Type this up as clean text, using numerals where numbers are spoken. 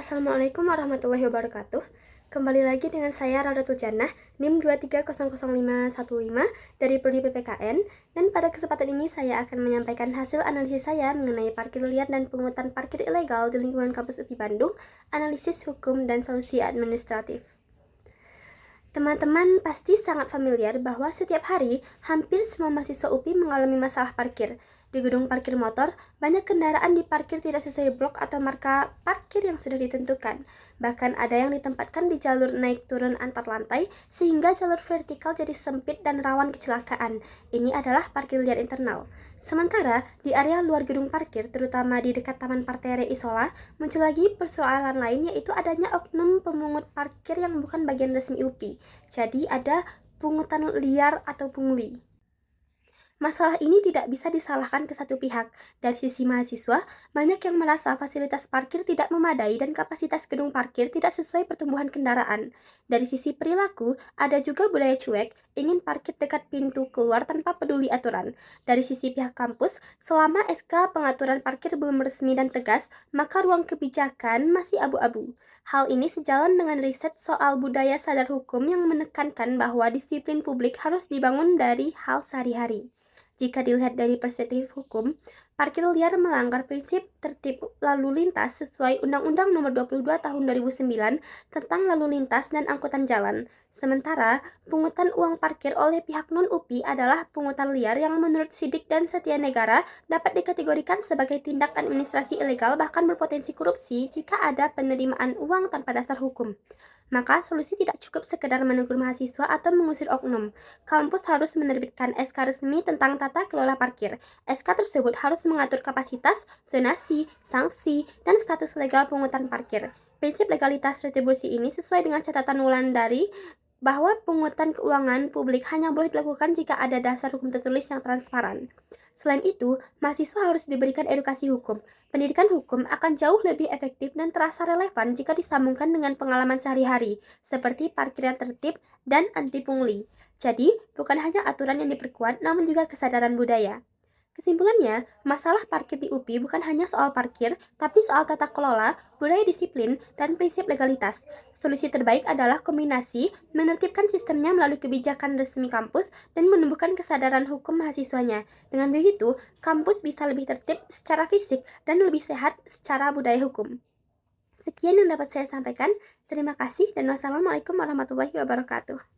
Assalamualaikum warahmatullahi wabarakatuh. Kembali lagi dengan saya Radatul Jannah, NIM 2300515 dari Prodi PPKN. Dan pada kesempatan ini saya akan menyampaikan hasil analisis saya mengenai parkir liar dan pungutan parkir ilegal di lingkungan kampus UPI Bandung, analisis hukum dan solusi administratif. Teman-teman pasti sangat familiar bahwa setiap hari hampir semua mahasiswa UPI mengalami masalah parkir. Di gedung parkir motor, banyak kendaraan diparkir tidak sesuai blok atau marka parkir yang sudah ditentukan. Bahkan ada yang ditempatkan di jalur naik turun antar lantai, sehingga jalur vertikal jadi sempit dan rawan kecelakaan. Ini adalah parkir liar internal. Sementara di area luar gedung parkir, terutama di dekat Taman Partere Isola, muncul lagi persoalan lain, yaitu adanya oknum pemungut parkir yang bukan bagian resmi UPI. Jadi ada pungutan liar atau pungli. Masalah ini tidak bisa disalahkan ke satu pihak. Dari sisi mahasiswa, banyak yang merasa fasilitas parkir tidak memadai dan kapasitas gedung parkir tidak sesuai pertumbuhan kendaraan. Dari sisi perilaku, ada juga budaya cuek, ingin parkir dekat pintu keluar tanpa peduli aturan. Dari sisi pihak kampus, selama SK pengaturan parkir belum resmi dan tegas, maka ruang kebijakan masih abu-abu. Hal ini sejalan dengan riset soal budaya sadar hukum yang menekankan bahwa disiplin publik harus dibangun dari hal sehari-hari. Jika dilihat dari perspektif hukum, parkir liar melanggar prinsip tertib lalu lintas sesuai Undang-Undang Nomor 22 Tahun 2009 tentang lalu lintas dan angkutan jalan. Sementara, pungutan uang parkir oleh pihak non-UPI adalah pungutan liar yang menurut Sidik dan Setia Negara dapat dikategorikan sebagai tindak administrasi ilegal bahkan berpotensi korupsi jika ada penerimaan uang tanpa dasar hukum. Maka solusi tidak cukup sekedar menegur mahasiswa atau mengusir oknum. Kampus harus menerbitkan SK resmi tentang tata kelola parkir. SK tersebut harus mengatur kapasitas, zonasi, sanksi, dan status legal pungutan parkir. Prinsip legalitas retribusi ini sesuai dengan catatan Wulandari bahwa pungutan keuangan publik hanya boleh dilakukan jika ada dasar hukum tertulis yang transparan. Selain itu, mahasiswa harus diberikan edukasi hukum. Pendidikan hukum akan jauh lebih efektif dan terasa relevan jika disambungkan dengan pengalaman sehari-hari, seperti parkir yang tertib dan anti pungli. Jadi, bukan hanya aturan yang diperkuat, namun juga kesadaran budaya. Kesimpulannya, masalah parkir di UPI bukan hanya soal parkir, tapi soal tata kelola, budaya disiplin, dan prinsip legalitas. Solusi terbaik adalah kombinasi, menertibkan sistemnya melalui kebijakan resmi kampus, dan menumbuhkan kesadaran hukum mahasiswanya. Dengan begitu, kampus bisa lebih tertib secara fisik dan lebih sehat secara budaya hukum. Sekian yang dapat saya sampaikan. Terima kasih dan wassalamualaikum warahmatullahi wabarakatuh.